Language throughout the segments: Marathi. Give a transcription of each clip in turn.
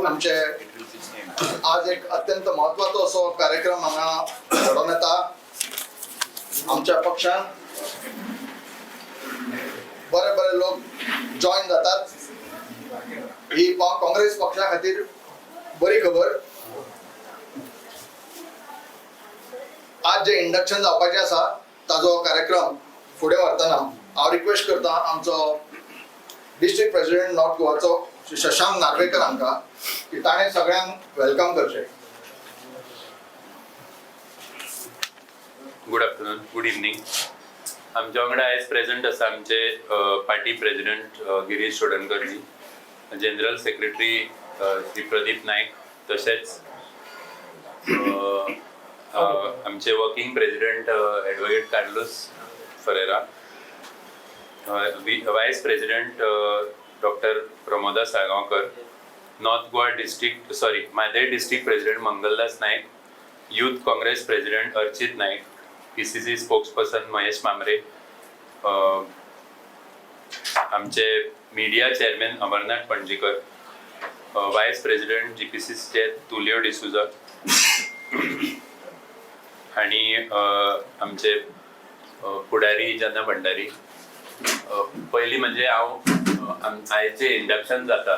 आमचे आज एक अत्यंत महत्वाचो असो कार्यक्रम हांगा घडोवन येता। आमच्या पक्षान बरे बरे लोक जॉइन जातात, ही काँग्रेस पक्षा खातीर बरी खबर। आज जे इंडक्शन जावपाचें आसा ताजो कार्यक्रम फुडें व्हरतना हांव रिक्वेस्ट करता आमचो डिस्ट्रिक्ट प्रेसिडेंट नॉर्थ गोवाचो शशांक नार्वेकर हांकां की ताणें सगळ्यांक वेलकम करचें। Good afternoon, good evening. आमच्या वांगडा आयज प्रेजेंट आसा आमचे party president Girish Chodankar ji, general secretary Shri Pradeep Naik, तशेंच आमचे working president advocate Carlos Ferreira, vice president doctor प्रमोदा साळगांवकर, नॉर्थ गोवा डिस्ट्रिक्ट म्हादेर district president Mangaldas Naik, youth Congress president Archit Naik, PCC spokesperson Mahesh Mamre, आमचे मिडिया चेअरमॅन अमरनाथ पणजीकर, वायस प्रेसिडेंट GPCCचे तुलियो डिसुजा आणि आमचे फुडारी जेन्ना भंडारी। पयली म्हणजे हांव आयचे इंडक्शन जाता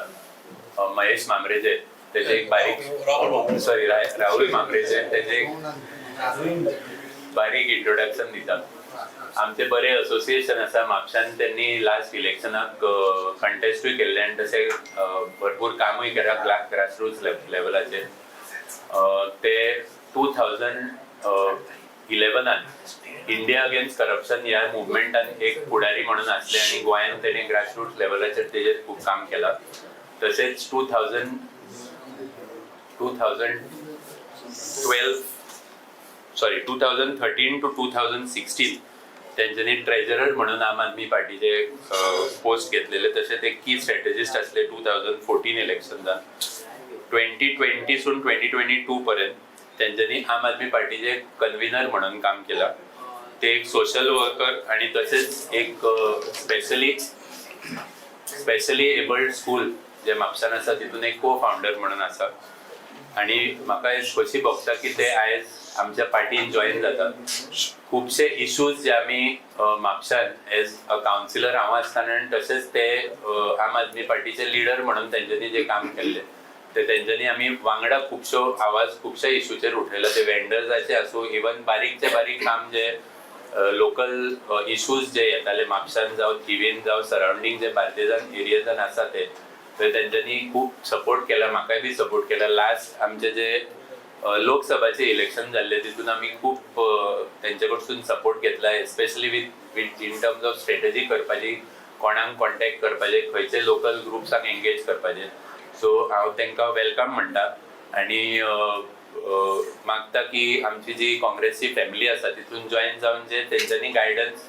महेश मामरेचे, तेजे एक बारीक राहुल मामरेचे, तेजे बारीक इंट्रोडक्शन दिता। आमचे बरे असोसिएशन आसा म्हापशान, त्यांनी लास्ट इलेक्शनाक कंटेस्टूय केल्ले आनी तशें भरपूर कामूय केला ग्रासरूट्स लेवलाचेर। ते 2011 इंडिया अगेन्स्ट करप्शन ह्या मुवमेंटान एक फुडारी म्हणून आसले आणि गोंयांत तेणे ग्रासरूट्स लेवलाचेर तेजेर खूब काम केलां। तशेंच 2013 to 2016 तेंच्यांनी ट्रेजरर म्हणून आम आदमी पार्टीचे पोस्ट घेतलेले। तशेंच एक की स्ट्रॅटेजिस्ट आसले 2014 इलेक्शनान। 2020 सून 2022 पर्यंत तेंच्यांनी आम आदमी पार्टीचे कन्व्हिनर म्हणून काम केलां। ते एक सोशल वर्कर आणि तसेच एक स्पेशली एबल्ड स्कूल जे म्हापशान आसा तितून एक को फाउंडर म्हणून आसा। आणि म्हाका एक खोशी भोगता की ते आयज आमच्या पार्टीन जॉइन जातात। खुबशे इश्यूज जे आमी म्हापशान एज अ काउन्सिलर हांव आसतना आनी तशेंच ते आम आदमी पार्टीचे लिडर म्हणून तेंच्यांनी जे काम केल्ले ते तेंच्यांनी आमी वांगडा खुबश्यो आवाज खुबश्या इश्यूचेर उठयला। ते वेंडर्साचे आसूं, इवन बारीकचे बारीक काम जे लोकल इश्यूज जे येताले म्हापशान जावं थिवीन जावं सराउंडिंग जे बार्देजान एरियेजान आसा ते तेंच्यांनी खूब सपोर्ट केला, म्हाकाय बी सपोर्ट केला। लास्ट आमचे जे लोकसभाचे इलेक्शन जाल्ले तितून आमी खूब तेंचे कडसून सपोर्ट घेतला, especially with in terms of strategy करपाची, कोणाक कॉन्टॅक्ट करपाचे, खंयचे लोकल ग्रुप्सांक एंगेज करपाचे। सो हांव तेंकां वेलकम म्हणटा आणि मागता की आमची जी काँग्रेसची फॅमिली आसा तितून जॉइन जावन जे तेंच्यांनी गायडन्स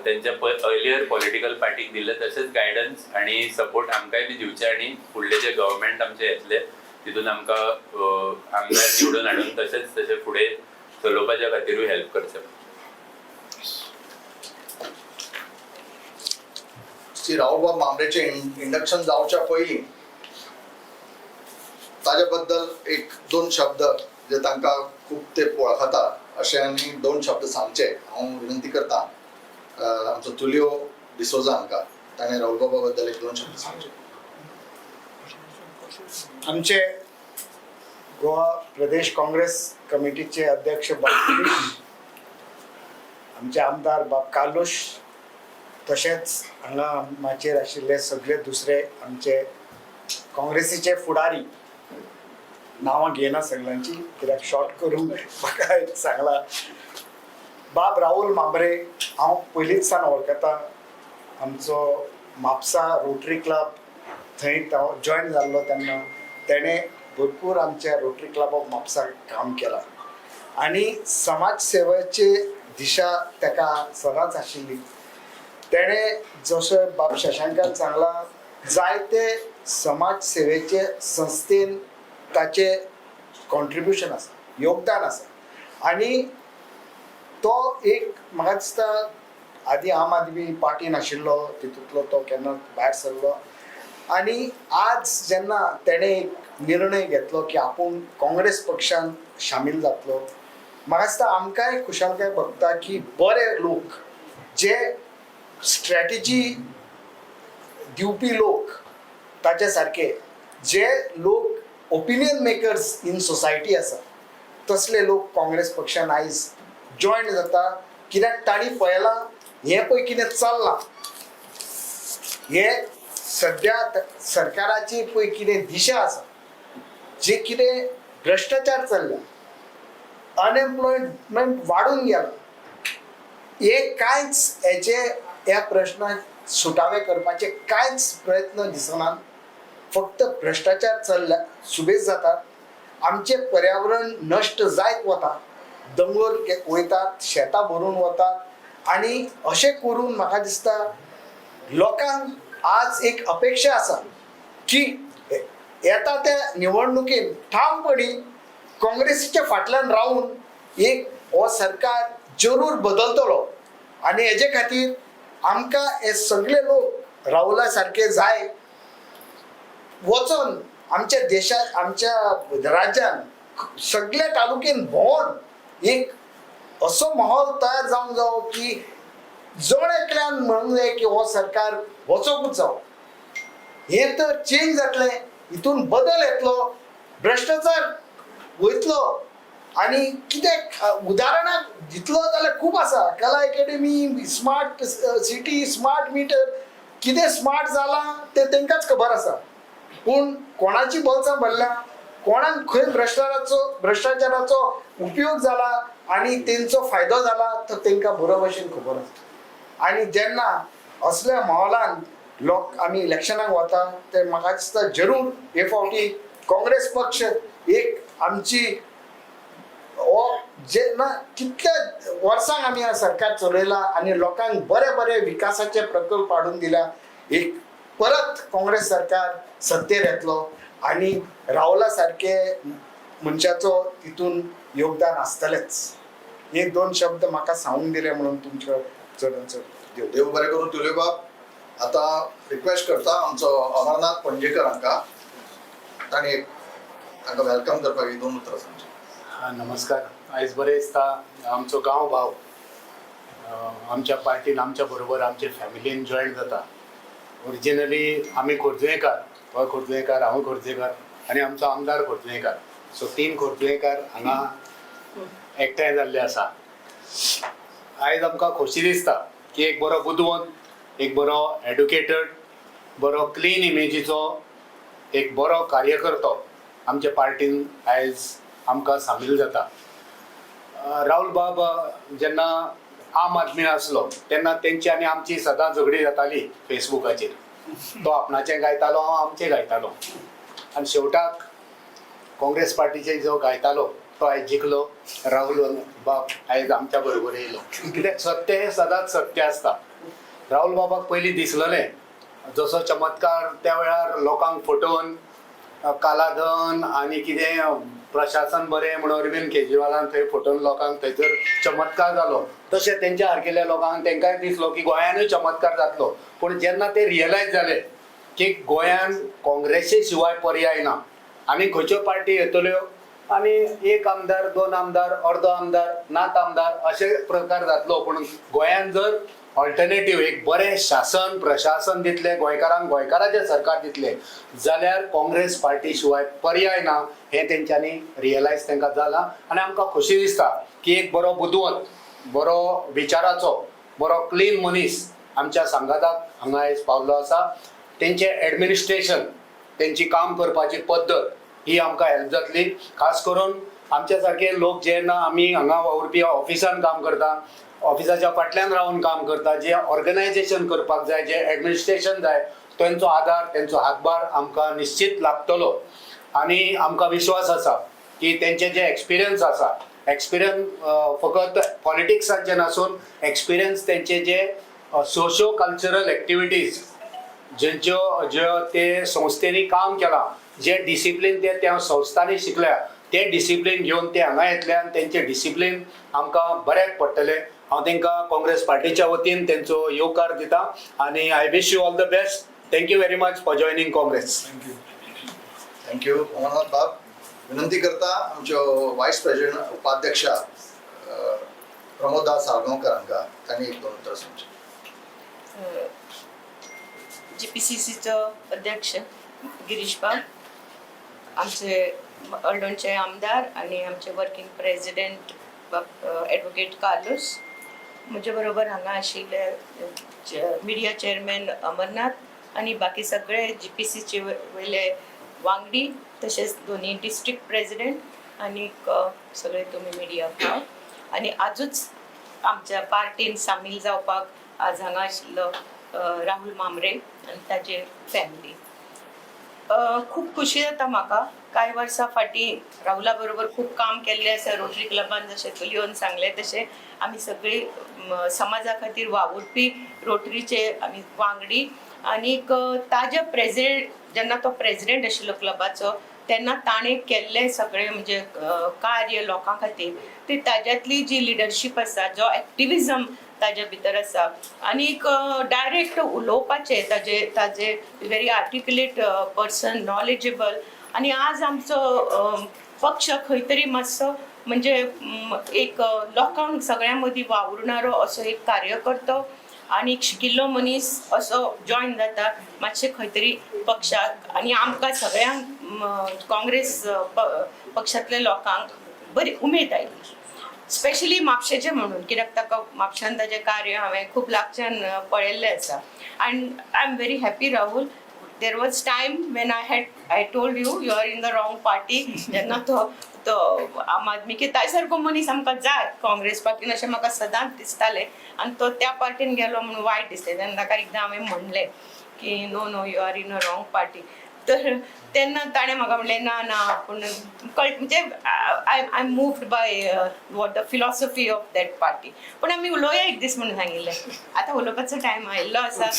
तेंच्या अर्लियर पॉलिटिकल पार्टीक दिल्ले तशेंच गायडन्स आणि सपोर्ट आमकांय बी दिवचे आणि फुडले जे गव्हर्मेंट आमचे येतले तितून आमकां आमदार निवडून हाडून तशेंच तशें फुडें चलोवपाच्या खातीरूय हेल्प करचें। श्री राहुल मामरेचे इंडक्शन जावच्या पयलीं ताजे बद्दल एक दोन शब्द जे तांकां खूब ते वळखता अशें आनी दोन शब्द सांगचे हांव विनंती करता आमचो तुलियो डिसोजा हांकां। ताणें राहुल बाबा बद्दल एक दोन शब्द सांगचे। आमचे गोवा प्रदेश काँग्रेस कमिटीचे अध्यक्ष बाब आमचे आमदार बाब कालूश, तशेंच हांगा माचेर आशिल्ले सगळे दुसरे आमचे काँग्रेसीचे फुडारी, नांवां घेना सगळ्यांची कित्याक शॉर्ट करून म्हाका एक सांगला। बाब राहुल मामरे हांव पयलींच सावन वळखता। आमचो म्हापसा रोटरी क्लब थंय जॉइन जाल्लो तेन्ना तेणें भरपूर आमच्या रोटरी क्लब ऑफ म्हापसा काम केलां आनी समाज सेवेची दिशा ताका सदांच आशिल्ली। तेणें जशें बाब शशांकान सांगला जायते समाज सेवेचे संस्थेन ताचे कॉन्ट्रिब्युशन आसा, योगदान आसा आनी तो एक म्हाका दिसता आदी आम आदमी पार्टीन आशिल्लो, तितूंतलो तो केन्ना भायर सरलो आणि आज जेन्ना तेणे एक निर्णय घेतलो की आपूण काँग्रेस पक्षान शामील जातलो, म्हाका दिसता आमकांय खुशालकाय भोगता की बरे लोक जे स्ट्रॅटेजी दिवपी लोक ताचे सारके जे लोक ओपिनियन मेकर्स इन सोसायटी आसा तसले लोक काँग्रेस पक्षान आयज जॉयन जाता. कित्याक तांणी पळयलां हें पळय कितें चल्लां, हे सद्या सरकाराची पळय कितें दिशा आसा, जे कितें भ्रश्टाचार चल्ला, अनएम्प्लॉयमेंट वाडून गेला, हे कांयच हेचे ह्या प्रश्नाक सुटावे करपाचे कांयच प्रयत्न दिसनात. फक्त भ्रश्टाचार चल्ला सुबेज जातात, आमचे पर्यावरण नश्ट जायत वता, दोंगर वयतात, शेतां भरून वतात आणि अशें करून म्हाका दिसता लोकांक आज एक अपेक्षा आसा की येता त्या निवडणुकेन ठामपणी काँग्रेसीच्या फाटल्यान रावन एक हो सरकार जरूर बदलतलो आणि हेजे खातीर आमकां हे सगळे लोक राहुला सारके जाय वचून आमच्या देशात आमच्या राज्यान सगळे तालुक्यान भोंवन एक असो माहोल तयार जावंक जावो की जण एकल्यान म्हणूंक जाय की हो सरकार वचोकूच जावो. हें तर चेंज जातलें, हितून बदल येतलो, भ्रश्टाचार वयतलो आणि कितें उदाहरणाक दितलो जाल्यार खूब आसा. कला academy, smart city, smart meter, कितें स्मार्ट जालां तें तेंकांच खबर आसा. पूण कोणाची बोल्सां भरल्या, कोणाक खंय भ्रश्टाचाराचो उपयोग जाला आणि तेंचो फायदो जाला तो तेंकां बरो भशेन खबर आसता. आणि जेन्ना असल्या माहोलान लोक आमी इलेक्शनाक वता ते म्हाका दिसता जरूर हे फावटी काँग्रेस पक्ष एक आमची हो जेन्ना कितल्या वर्सांक आमी हा सरकार चलयला आणि लोकांक बरे बरे विकासाचे प्रकल्प हाडून दिल्या, एक परत काँग्रेस सरकार सत्तेर येतलो आणि राहुला सारखे मनशाचो तितून योगदान आसतलेच. हे दोन शब्द म्हाका सांगूंक दिले म्हणून तुमच्या चड चड देव बरें करून तुले बाब. आता रिक्वेस्ट करता आमचो अमरनाथ पणजेकर हांकां, ताणें तांकां वेलकम करपाक एक दोन उतरां सांगची. नमस्कार. आयज बरें दिसता आमचो गांव भाव आमच्या पार्टीन आमच्या बरोबर आमचे फॅमिलीन जॉयन जाता. ओरिजिनली आमी खोर्जुयेकार, हो खोर्जुयेकार, हांव खोर्जुयेकार आणि आमचो आमदार खोर्जुयेकार. सो 3 खोर्जुयेकार हांगा एकठांय जाल्ले आसा. आयज आमकां खोशी दिसता की एक बरो बुदवंत, एक बरो एड्युकेटेड, बरो क्लीन इमेजीचो एक बरो कार्यकर्तो आमच्या पार्टीन आयज आमकां सामील जाता. राहुल बाब जेन्ना आम आदमी आसलो तेन्ना तेंची आनी आमची सदां झगडी जाताली फेसबुकाचेर. तो आपणाचें गायतालो, हांव आमचें गायतालो आनी शेवटाक काँग्रेस पार्टीचे जो गायतालो तो आयज जिखलो. राहुल बाब आयज आमच्या बरोबर येयलो. कित्याक सत्य हें सदांच सत्य आसता. राहुल बाबाक पयलीं दिसलेलें जसो चमत्कार त्या वेळार लोकांक फटोवन कालाधन आनी कितें प्रशासन बरें म्हणून अरविंद केजरीवालान थंय फटोवन लोकांक थंयसर चमत्कार जालो, तशें तेंच्या सारकेल्या लोकांक तेंकाय दिसलो की गोंयानूय चमत्कार जातलो. पूण जेन्ना ते रियलायज जाले की गोंयान काँग्रेसी शिवाय पर्याय ना आनी खंयच्यो पार्टी येतल्यो आनी 1 आमदार, 2 आमदार, अर्दो आमदार, नात आमदार अशे प्रकार जातलो. पूण गोंयान जर ऑल्टरनेटीव एक बरें शासन प्रशासन दितले गोंयकारांक, गोंयकाराचें सरकार दितले जाल्यार काँग्रेस पार्टी शिवाय पर्याय ना हें तेंच्यांनी रियलायज तेंकां जालां. आनी आमकां खोशी दिसता की एक बरो बुदवंत, बरो विचाराचो, बरो क्लीन मनीस आमच्या सांगाताक हांगा आयज पावलो आसा. तेंचें एडमिनिस्ट्रेशन, तेंची काम करपाची पद्दत ही आमकां हेल्प जातली. खास करून आमच्या सारके लोक जेन्ना आमी हांगा वावुरपी ऑफिसान काम करता, ऑफिसाच्या फाटल्यान रावन काम करता, जे ऑर्गनायजेशन करपाक जाय, जे एडमिनिस्ट्रेशन जाय, तेंचो आदार, तेंचो हातभार आमकां निश्चित लागतलो. आनी आमकां विश्वास आसा की तेंचे जे एक्सपिरियन्स आसा, एक्सपिरियन्स फकत पॉलिटिक्साचे नासून एक्सपिरियन्स तेंचे जे सोशो कल्चरल एक्टिविटीज ज्यो ते संस्थेनी काम केलां, जे डिसिप्लीन ते त्या संस्थांनी शिकल्या, ते डिसिप्लीन घेवन ते हांगा येतले आनी तेंचे डिसिप्लीन आमकां बऱ्याक पडटले. हांव तांकां काँग्रेस पार्टीच्या वतीन तेंचो येवकार दिता आनी I wish you all the best thank you very much for joining Congress. Thank you Amarnath bab. विनंती करता आमच्यो वायस प्रेसिडेंट उपाध्यक्ष प्रमोदा साळगांवकर हांकां तांणी एक दोन उतर सांगचें. GPCCचो अध्यक्ष गिरीश बाब, आमचे अर्डोणचे आमदार आणि आमचे वर्किंग प्रेसिडेंट ॲडवोकेट कार्लोस, म्हजे बरोबर हांगा आशिल्ले मिडिया चेअरमॅन अमरनाथ आणि बाकी सगळे GPCचे वयले वांगडी, तशेंच दोन्ही डिस्ट्रिक्ट प्रेसिडेंट आणि सगळे तुमी मिडिया भाव, आणि आजूच आमच्या पार्टीन सामील जावपाक आज हांगा आशिल्लो राहुल मामरे आनी ताजे फॅमिली. खूब खुशी जाता म्हाका. कांय वर्सां फाटीं राहुला बरोबर खूब काम केल्लें आसा रोटरी क्लबान. जशें तुलियोन सांगलें तशें आमी सगळीं समाजा खातीर वावुरपी रोटरीचे आमी वांगडी. आनीक ताज्या जेन्ना तो प्रेसिडेंट आशिल्लो क्लबाचो तेन्ना ताणें केल्लें सगळें म्हणजे कार्य लोकां खातीर, ती ताज्यांतली जी लिडरशीप आसा, जो एक्टिविजम ताजे भितर आसा, आनीक डायरेक्ट उलोवपाचें ताजे व्हेरी आर्टिक्युलेट पर्सन, नॉलेजेबल. आनी आज आमचो पक्ष खंय तरी मातसो म्हणजे एक लोकांक सगळ्यां मदीं वावुरणारो असो एक कार्यकर्तो आनी शिकिल्लो मनीस असो जॉयन जाता मातशें खंय तरी पक्षाक, आनी आमकां सगळ्यांक काँग्रेस पक्षांतल्या लोकांक बरी उमेद आयली, स्पेशली म्हापशेचें म्हणून, कित्याक ताका म्हापशान ताजें कार्य हांवें खूब लागच्यान पळयल्लें आसा. End I am very happy Rahul. There was time when I told you are in the wrong party, जेन्ना तो आम आदमी की ताचे सारको मनीस आमकां जाय काँग्रेस पार्टीन अशें म्हाका सदांच दिसतालें, आनी तो त्या पार्टीन गेलो म्हणून वायट दिसलें. तेन्ना ताका एकदां हांवें म्हणलें की no you are in a wrong party. तर तेन्ना ताणें म्हाका म्हणलें ना पूण म्हणजे I am moved by what the philosophy of that party. पूण आमी उलोवया एक दीस म्हणून सांगिल्लें. आतां उलोवपाचो टायम आयिल्लो आसा,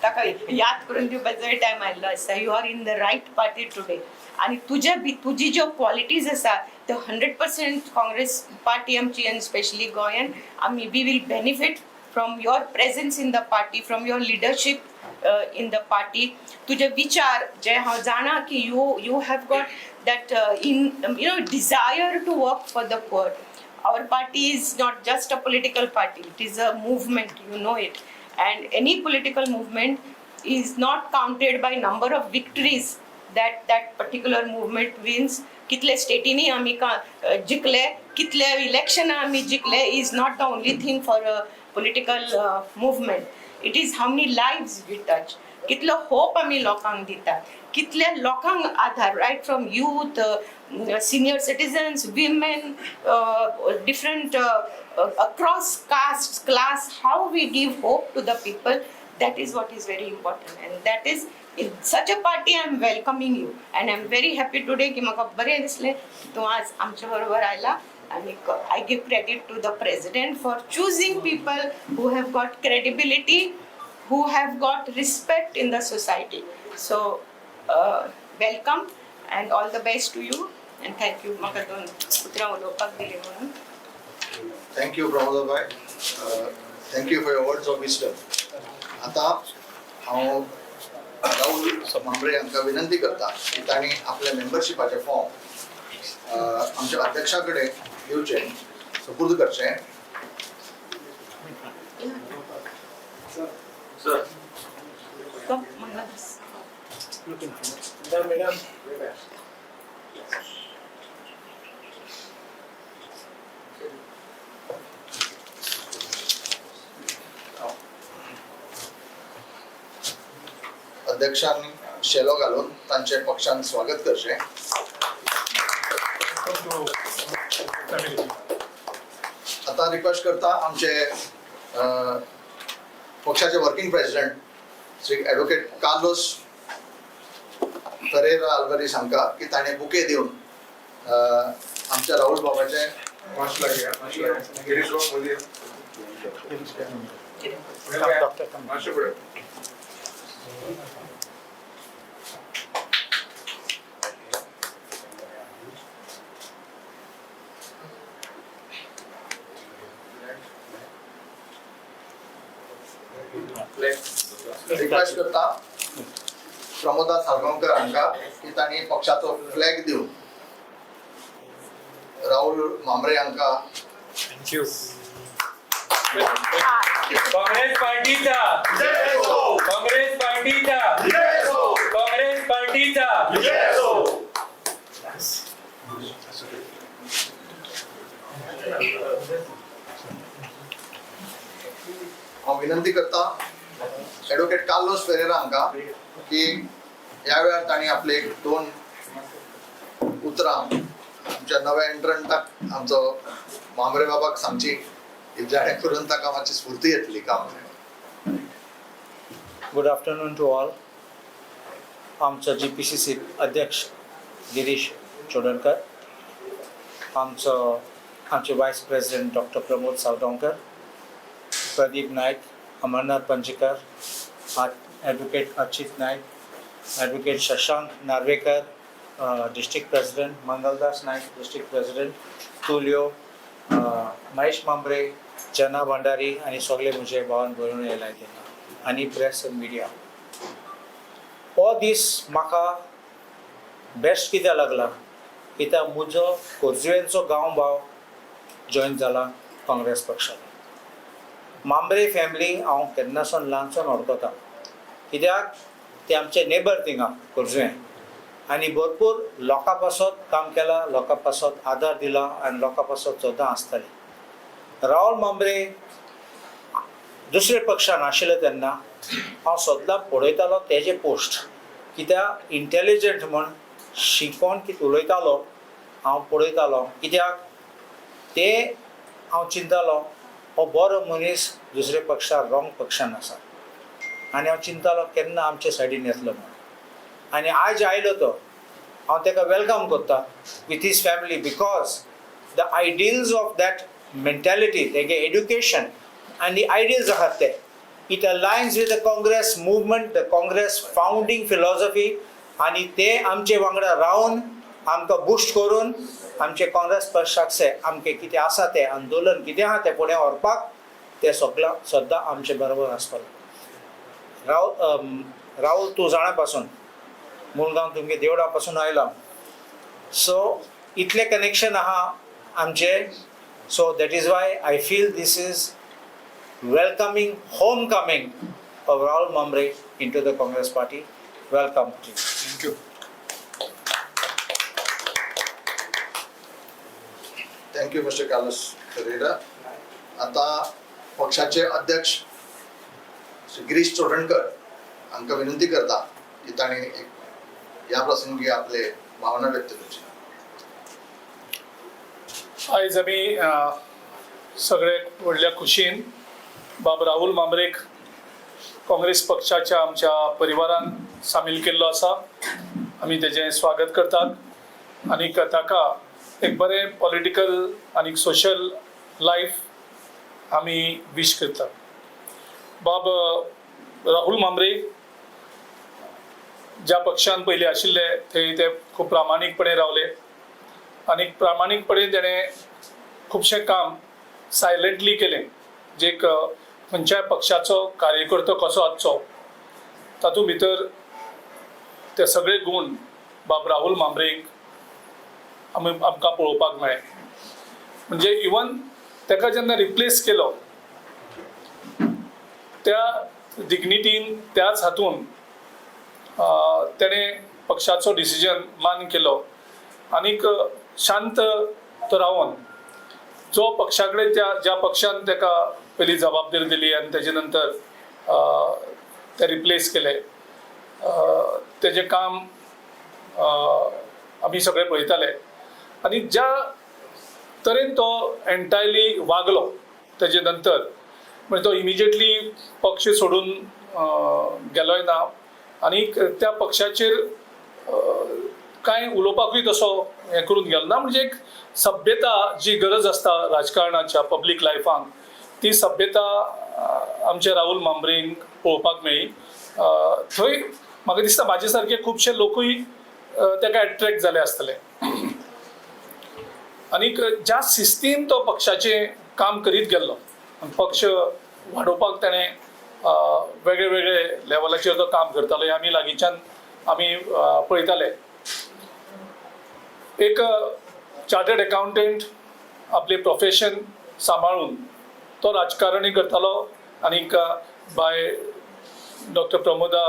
ताका याद करून दिवपाचोय टायम आयिल्लो आसा. You are in the right party today, आनी तुजी ज्यो क्वॉलिटीज आसा त्यो 100% काँग्रेस पार्टी आमची, आनी स्पेशली गोंयान आमी we will benefit from your presence in the party, from your leadership in the party. तुझे विचार जे हांव जाणा की you have got that desire to work for the poor. Our party is not just a political party, it is a movement, you know it, and any political movement is not counted by number of victories that particular movement wins. कितले स्टेटीनी आमी जिखले, कितले इलेक्शन आमी जिखले is not the only thing for a political movement. It is how many lives we touch. कितलो होप आमी लोकांक दितात, कितल्या लोकांक आधार, right from youth, senior citizens, women, different across caste, class, how we give hope to the people. That is what is very important, and that is in such a party I am welcoming you, and I am very happy today की म्हाका बरें दिसलें तूं आज आमच्या बरोबर आयला. आणि I give credit to the president for choosing people who have got credibility, who have got respect in the society. So welcome and all the best to you, and thank you म्हाका दोन उतरां उलोवपाक दिली म्हणून. थँक्यू प्रमोदाबाई. Thank you for your words of wisdom. आता हांव राहुल मांबळे हांकां विनंती करता की तांणी आपले मेंबरशिपाचे फॉर्म आमच्या अध्यक्षा कडेन दिवचे, सुपूर्द करचे. Come, Mangalas. अध्यक्षांनी शेलो घालून तांचे पक्षान स्वागत करचे. आता रिक्वेस्ट करता आमचे पक्षाचे working president Shri advocate Carlos Ferreira Alvares हांकां की ताणें बुके दिवन आमच्या राहुल बाबाचे रिक्वेस्ट करता प्रमोदा साळगांवकर हांका की तांणी पक्षाचो फ्लॅग दिवन राहुल मांबरे हांका काँग्रेस पार्टीचा काँग्रेस पार्टीचा काँग्रेस पार्टीचा हांव विनंती करता ॲडव्होकेट कार्लोस फेरेरा हांका की ह्या वेळार तांणी आपले एक दोन उतरां आमच्या नव्या एंट्रंटाक आमचो मांबरे बाबाक सांगची जेणे करून ताका मातशी स्फूर्ती येतली काम गुड आफ्टरनून टू ऑल. आमचो GPCC अध्यक्ष गिरीश चोडणकर, आमचे vice president doctor Pramod Salgaonkar, Pradeep Naik, Amarnath Panjikar, advocate Achyut Naik, advocate Shashank Narvekar, district president Mangaldas Naik, district president Tulio, Mahesh Mambre, Jana Bhandari आनी सगळे म्हजे भावान भरून येयलाय तेन्ना आनी प्रेस एंड मिडिया. हो दीस म्हाका बेस्ट कित्याक लागला कित्याक म्हजो खोर्जुवेंचो गांव भाव जॉयन जाला काँग्रेस पक्षान. मांबरे फॅमिली हांव केन्नासून ल्हानसून वळखता कित्याक ते आमचे नेबर थिंगा खोर्जुवें आनी भरपूर लोकां पासत काम केलां, लोकां पासत आदार दिला आनी लोकां पासत सदां आसताली. राहुल मांबरे दुसरे पक्षान आशिल्ले तेन्ना हांव सदां पळयतालो तेजे पोस्ट कित्याक इंटेलिजंट म्हण शिकोन कितें उलयतालो हांव पळयतालो कित्याक ते हांव चिंतालो हो बरो मनीस दुसरे पक्षार रॉंग पक्षान आसा आनी हांव चिंतालो केन्ना आमचे सायडीन येतलो म्हणून. आनी आज आयलो तो हांव ताका वेलकम करता with his family because the ideals of that mentality तेगे एड्युकेशन आनी दी आयडियल्स आहात ते it alliance with the Congress movement, the Congress founding philosophy आनी ते आमचे वांगडा रावन आमकां बुस्ट करून आमचे काँग्रेस पक्षाचे आमचे कितें आसा तें आंदोलन कितें आहा तें फुडें व्हरपाक ते सद्दां आमचे बरोबर आसतलो. राहुल तूं जाणा पासून मुळगांव तुमगे देवळा पासून आयला सो इतले कनेक्शन आहा आमचे. So that is why I feel this is welcoming homecoming of Rahul Mambre into the Congress party. Welcome. Thank you. Thank you mister Carlos Ferreira. आता पक्षाचे अध्यक्ष श्री गिरीश चोडणकर हांकां विनंती करता की तांणी ह्या प्रसंगी आपले भावना व्यक्त करची. आयज आमी सगळे व्हडल्या खुशयेन बाब राहुल मांबरेक काँग्रेस पक्षाच्या आमच्या परिवारान सामील केल्लो आसा. आमी तेजें स्वागत करतात आनी ताका एक बरें पॉलिटिकल आनी सोशल लायफ आमी विश करतात. बाब राहुल मांबरे ज्या पक्षान पयलीं आशिल्ले थंय ते खूब प्रामाणीकपणे रावले आनी प्रामाणीकपणे तेणें खुबशें काम सायलंटली केलें जे एक खंयच्याय पक्षाचो कार्यकर्तो कसो आसचो तातूंत भितर ते सगळे गुण बाब राहुल मांबरेक आमकां पळोवपाक मेळ्ळे. म्हणजे इवन ताका जेन्ना रिप्लेस केलो त्या डिग्निटीन त्याच हातून तेणें पक्षाचो डिसिजन मान केलो आनीक शांत तो रावन जो पक्षा कडेन ज्या पक्षान ताका पयली जबाबदारी दिली आनी तेजे नंतर ते रिप्लेस केले तेजें काम आमी सगळे पळयताले आनी ज्या तरेन तो एंटायरली वागलो तेजे नंतर म्हणजे तो इमिजिएटली पक्ष सोडून गेलोय ना आनी त्या पक्षाचेर कांय उलोवपाकूय तसो हें करून गेलो ना. म्हणजे एक सभ्यता जी गरज आसता राजकारणाच्या पब्लीक लायफान ती सभ्यता आमच्या राहुल मांबरेक पळोवपाक मेळ्ळी. थंय म्हाका दिसता म्हाजे सारके खुबशे लोकूय ताका एट्रॅक्ट जाले आसतले आनीक ज्या शिस्तीन तो पक्षाचें काम करीत गेल्लो पक्ष वाडोवपाक ताणें वेगळे वेगळे लेवलाचेर तो काम करतालो हे आमी लागींच्यान आमी पळयताले. एक चार्टर्ड अकाउंटंट आपले प्रोफेशन सांबाळून तो राजकारणी करतालो आनीक बाय डॉक्टर प्रमोदा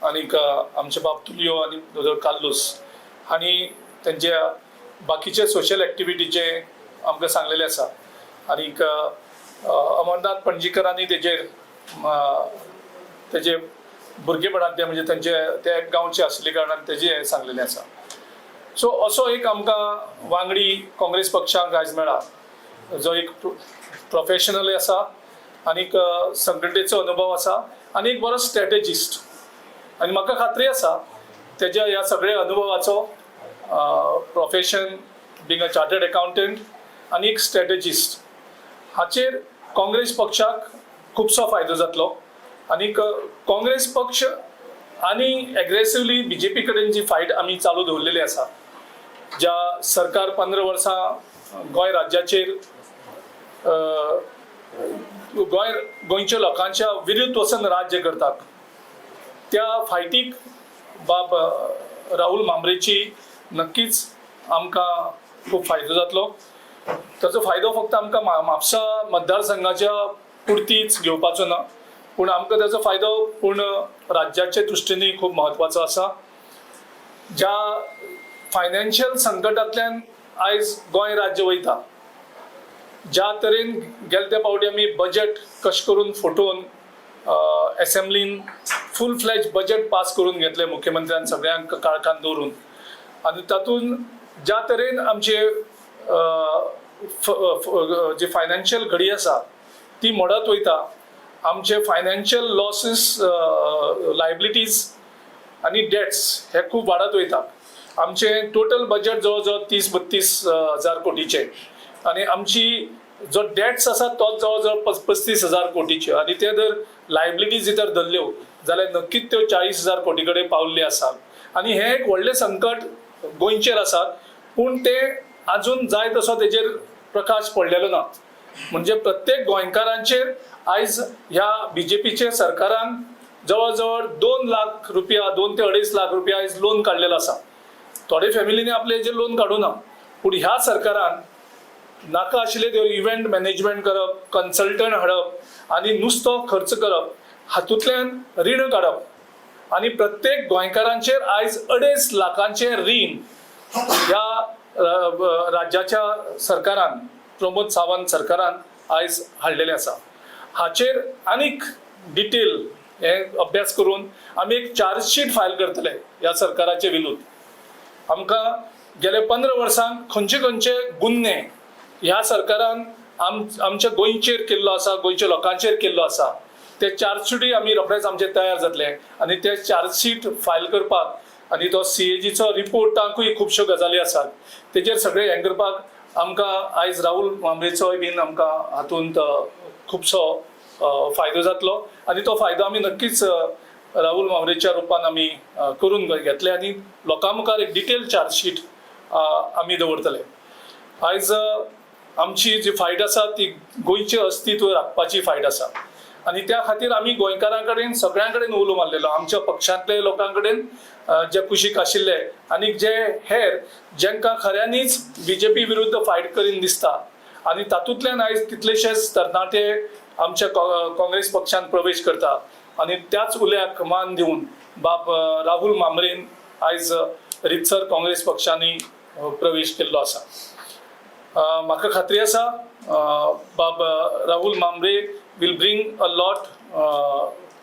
आनीक आमचे बाब तुलियो आनी दोतोर कार्लोस हांणी तेंच्या बाकीचे सोशल एक्टिविटीचे आमकां सांगलेले आसा. आनीक अमरनाथ पणजीकरांनी तेजे भुरगेपणांतले म्हणजे तेंचे ते गांवचे आशिल्ले कारणान तेजे सांगलेले आसा. सो असो एक आमकां वांगडी काँग्रेस पक्षाक आयज मेळ्ळा जो एक प्रोफेशनल आसा आनीक संघटनेचो अनुभव आसा आनी एक बरो स्ट्रॅटेजिस्ट. आनी म्हाका खात्री आसा तेज्या ह्या सगळ्या अनुभवाचो profession being a chartered accountant आनी एक स्ट्रॅटेजिस्ट हाचेर काँग्रेस पक्षाक खुबसो फायदो जातलो. आनीक काँग्रेस पक्ष आनी एग्रेसिवली BJP कडेन जी फायट आमी चालू दवरलेली आसा, ज्या सरकार 15 वर्सां गोंय राज्याचेर गोंयच्या लोकांच्या विरुद्ध वचून राज्य करतात, त्या फायटीक बाब राहुल मांब्रेची नक्कीच आमकां खूब फायदो जातलो. ताचो फायदो फक्त आमकां म्हापसा मतदारसंघाच्या पुरतीच घेवपाचो ना, पूण आमकां ताचो फायदो पूर्ण राज्याचे दृश्टीनूय खूब म्हत्वाचो आसा. ज्या फायनान्शियल संकटांतल्यान आयज गोंय राज्य वयता, ज्या तरेन गेले ते फावटी आमी बजेट कशें करून फुटोवन एसेंब्लीन फूल फ्लॅज बजेट पास करून घेतले मुख्यमंत्र्यान सगळ्यांक काळखान दवरून, आनी तातूंत ज्या तरेन आमचे जी फायनान्शियल घडी आसा ती मोडत वयता, आमचे फायनान्शियल लॉसीस लायबिलिटीज आनी डेट्स हे खूब वाडत वयता. आमचे टोटल बजेट जवळ जवळ 30-32 हजार कोटीचे आनी आमची जो डेट्स आसा तोच जवळ जवळ 35 हजार कोटीचे आनी ते जर लायबिलिटीज जर धरल्यो जाल्यार नक्कीच त्यो 40 हजार कोटी कडेन पावल्ले आसात. आनी हे एक व्हडलें संकट गोंयचेर आसा, पूण ते आजून जाय तसो तेजेर प्रकाश पडलेलो ना. म्हणजे प्रत्येक गोंयकारांचेर आयज ह्या BJPचे सरकारान जवळ जवळ 2 लाख रुपया 2 ते 2.5 लाख रुपया आयज लोन काडलेलो आसा. थोडे फॅमिलीने आपले हेजेर लोन काडूं ना, पूण ह्या सरकारान नाका आशिल्ले त्यो इव्हेंट मॅनेजमेंट करप, कन्सल्टंट हाडप आनी नुसतो खर्च करप, हातूंतल्यान रीण काडप आनी प्रत्येक गोंयकारांचेर आयज 2.5 लाखांचे रीण ह्या राज्याच्या सरकारान, प्रमोद सावंत सरकारान आयज हाडलेले आसा. हाचेर आनीक डिटेल हे अभ्यास करून आमी एक चार्जशीट फायल करतले ह्या सरकाराचे विरुद्ध. आमकां गेले 15 वर्सांक खंयचे खंयचे गुन्हे ह्या सरकारान आमच्या गोंयचेर केल्लो आसा, गोंयच्या लोकांचेर केल्लो आसा, ते चार्जशीटूय आमी रोखडेच आमचे तयार जातले आनी ते चार्जशीट फायल करपाक आनी तो CAGचो रिपोर्टांकूय खुबश्यो गजाली आसात, तेजेर सगळे हें करपाक आमकां आयज राहुल मांब्रेचोय बीन आमकां हातूंत खुबसो फायदो जातलो. आनी तो फायदो आमी नक्कीच राहुल मांब्रेच्या रुपान आमी करून घेतले आनी लोकां मुखार एक डिटेल चार्जशीट आमी दवरतले. आयज आमची जी फायट आसा ती गोंयचें अस्तित्व राखपाची फायट आसा आनी त्या खातीर आमी गोंयकारां कडेन सगळ्यां कडेन उलो मारलेलो, आमच्या पक्षांतले लोकां कडेन जे कुशीक आशिल्ले आनी जे हेर जेंकां खऱ्यांनीच BJP विरुद्ध फायट करीन दिसता आनी तातूंतल्यान आयज कितलेशेच तरणाटे आमच्या काँग्रेस पक्षांत प्रवेश करता आनी त्याच उल्याक मान दिवन बाब राहुल मांब्रेन आयज रितसर काँग्रेस पक्षांनी प्रवेश केल्लो आसा. म्हाका खात्री आसा बाब Rahul मांब्रे will bring a lot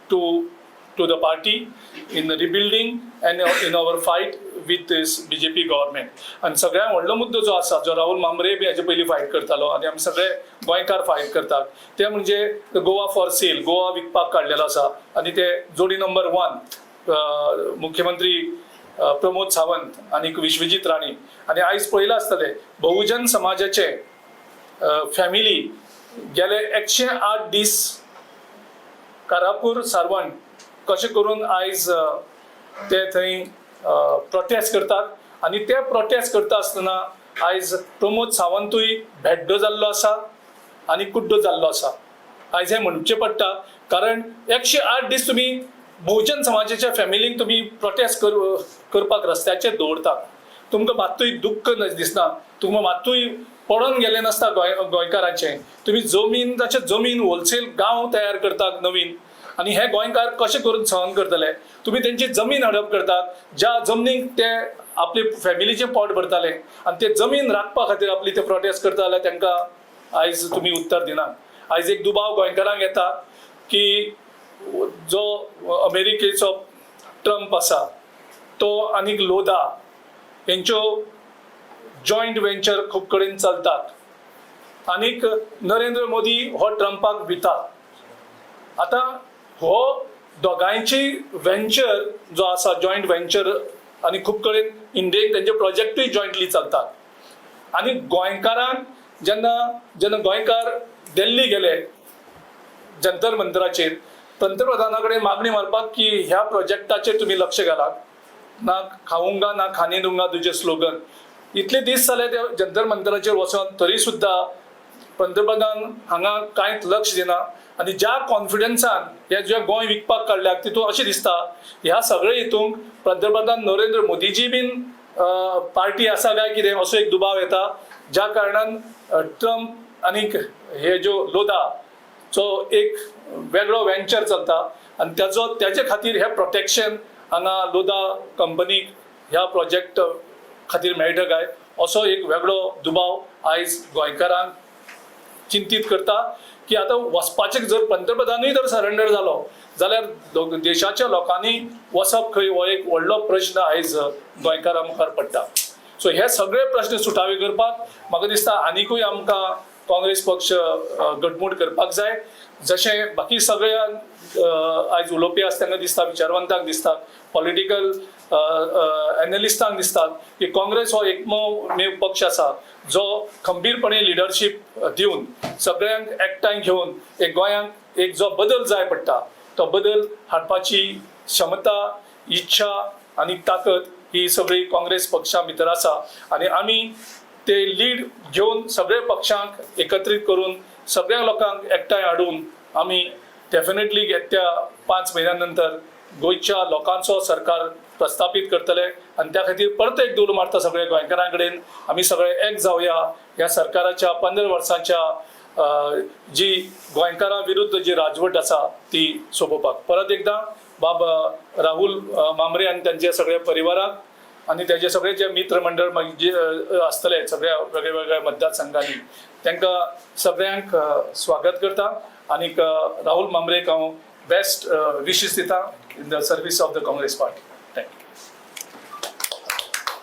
to the party in rebuilding and in our fight with this BJP government. आणि सगळ्यात व्हडलो मुद्दो जो आसा जो राहुल मांब्रे बी हाचे पयलीं फायट करतालो आनी आमी सगळे गोंयकार फायट करतात ते म्हणजे गोवा फॉर सेल, गोवा विकपाक काडलेलो आसा आनी ते जोडी नंबर 1 मुख्यमंत्री प्रमोद सावंत आनी विश्वजीत राणे. आनी आयज पळयलां आसतलें बहुजन समाजाचे फॅमिली गेले 108 दीस कारापूर सारवण कशें करून आयज ते थंय प्रोटेस्ट करतात आनी ते प्रोटेस्ट करता आसतना आयज प्रमोद सावंतूय भेड्डो जाल्लो आसा आनी कुड्डो जाल्लो आसा. आयज हें म्हणचें पडटा कारण 108 दीस तुम्ही बहुजन समाजाच्या फॅमिलीक तुम्ही प्रोटेस्ट करपाक रस्त्याचेर दवरतात. तुमकां मात्तूय दुख्ख दिसना, तुमकां मात्तूय पडून गेलें नासता गोंयकारांचें. तुमी जमीन ताचे जमीन होलसेल गांव तयार करतात नवीन, आनी हे गोंयकार कशे करून सहन करतले. तुमी तेंची जमीन हडप करतात, ज्या जमनीक ते आपले फॅमिलीचें पोट भरताले आनी ते जमीन राखपा खातीर आपली ते प्रोटेस्ट करता जाल्यार तांकां आयज तुमी उत्तर दिनात. आयज एक दुबाव गोंयकारांक येता की जो अमेरिकेचो ट्रम्प आसा तो आनीक लोधा हेंच्यो जॉयंट वेंचर खूब कडेन चलतात आनीक नरेंद्र मोदी हो ट्रम्पाक भिता. आतां हो दोगांयची वेंचर जो आसा जॉयंट वेंचर आनी खूब कडेन इंडियेक तेंचे प्रोजेक्टूय जॉयंटली चलतात. आनी गोंयकारांक जेन्ना गोंयकार दिल्ली गेले जंतर मंतराचेर पंतप्रधाना कडेन मागणी मारपाक की ह्या प्रोजेक्टाचेर तुमी लक्ष घालात, ना खाऊंगा ना खाने दूंगा तुजे स्लोगन. इतले दीस जाले ते जंतर मंतराचेर वचोन तरी सुद्दां पंतप्रधान हांगा कांयच लक्ष दिना. आनी ज्या कॉन्फिडन्सान हे जे गोंय विकपाक काडल्यात तितून अशें दिसता ह्या सगळे हितूंक पंतप्रधान नरेंद्र मोदीची बीन पार्टी आसा काय कितें असो एक दुबाव येता, ज्या कारणान ट्रम्प आनीक हे ज्यो लोधा जो एक वेगळो वेंचर चलता आनी त्याचे खातीर हे प्रोटेक्शन हांगा लोधा कंपनीक ह्या प्रोजेक्ट खातीर मेळटा काय असो एक वेगळो दुबाव आयज गोंयकारांक चिंतीत करता की आतां वचपाचें जर पंतप्रधानूय जर सरेंडर जालो जाल्यार देशाच्या लोकांनी वचप खंय हो एक व्हडलो प्रश्न आयज गोंयकारां मुखार पडटा. सो हे सगळे प्रश्न सुटावे करपाक म्हाका दिसता आनिकूय आमकां काँग्रेस पक्ष घटमूट करपाक जाय. जशें बाकी सगळ्या आयज उलोवपी आसा तांकां दिसता, विचारवंतांक दिसता, पॉलिटिकल एनालिस्टांक दिसतात की काँग्रेस हो एकमेव पक्ष आसा जो खंबीरपणे लिडरशीप दिवन सगळ्यांक एकठांय घेवन एक गोंयांक एक जो बदल जाय पडटा तो बदल हाडपाची क्षमता, इच्छा आनी ताकद ही सगळी काँग्रेस पक्षा भितर आसा. आनी आमी ते लीड घेवन सगळे पक्षांक एकत्रीत करून सगळ्या लोकांक एकठांय हाडून आमी डेफिनेटली येत्या 5 म्हयन्यां नंतर गोंयच्या लोकांचो सरकार प्रस्थापीत करतले आनी त्या खातीर परत एक दूर मारता सगळे गोंयकारां कडेन आमी सगळे एक जावया. ह्या सरकाराच्या 15 वर्सांच्या जी गोंयकारां विरुद्ध जी राजवट आसा ती सोंपोवपाक परत एकदां बाब राहुल मांबरे आनी तांचे सगळे परिवाराक आनी तेजे सगळे जे मित्र मंडळ जे आसतले सगळ्या वेगळ्या वेगळ्या मतदारसंघांनी तांकां सगळ्यांक स्वागत करता. आनीक राहुल मांबरेक हांव बेस्ट विशीस दिता in the service of the Congress party. Thank you.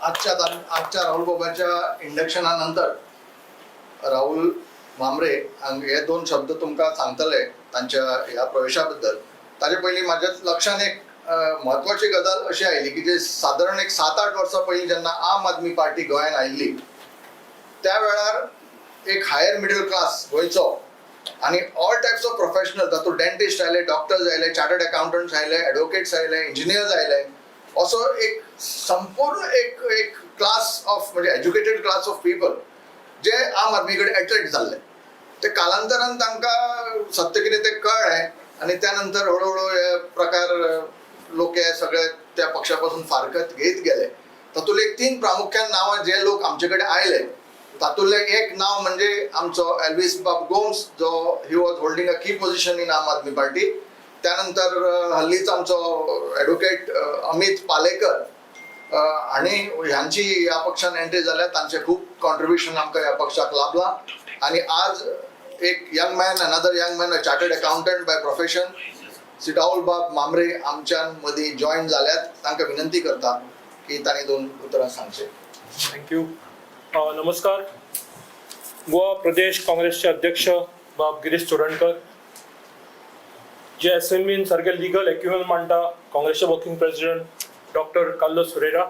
आजच्या राहुल बाबाच्या इंडक्शना नंतर राहुल मांबरे हे 2 शब्द तुमकां सांगतले तांच्या ह्या प्रवेशा बद्दल. ताचे पयलीं म्हाज्या लक्षान एक म्हत्वाची गजाल अशी आयली की जे सादारण एक 7-8 वर्सां पयलीं जेन्ना आम आदमी पार्टी गोंयांत आयिल्ली त्या वेळार एक हायर मिडल क्लास गोंयचो आनी ऑल टायप्स ऑफ प्रोफेशनल तातूंत डेंटिस्ट आयले, डॉक्टर्स आयले, चार्टर्ड अकाउंटंट्स आयले, एडवोकेट्स आयले, इंजिनियर्स आयले, असो एक संपूर्ण एक क्लास ऑफ म्हणजे एज्युकेटेड क्लास ऑफ पीपल जे आम आदमी कडेन अट्रॅक्ट जाल्ले. ते कालांतरान तांकां सत्य कितें तें कळ्ळें आनी त्या नंतर हळूहळू हे प्रकार लोक हे सगळे त्या पक्षा पासून फारकत घेत गेले. तातूंतले 3 प्रामुख्यान नांवां जे लोक आमचे कडेन आयले तातूंतले एक नांव म्हणजे आमचो एल्विस बाब गोम्स जो ही वॉज होल्डिंग अ की पोजिशन इन आम आदमी पार्टी. त्यानंतर हल्लीच आमचो एडवोकेट अमित पालेकर आणि ह्यांची ह्या पक्षान एंट्री जाल्या. तांचे खूब कॉन्ट्रिब्युशन आमकां ह्या पक्षाक लाभलां. आणि आज एक young man another young man a chartered accountant by profession Shri Rahul बाब मांबरे आमच्या मदीं जॉईन जाल्यात. तांकां विनंती करता की तांणी 2 उतरां सांगचे. थँक्यू. नमस्कार. गोवा प्रदेश काँग्रेसचे अध्यक्ष बाब गिरीश चोडणकर, जे असेंब्लीन सारखे लिगल एक्युमेंट मांडटा काँग्रेसचे working president doctor Carlos Ferreira,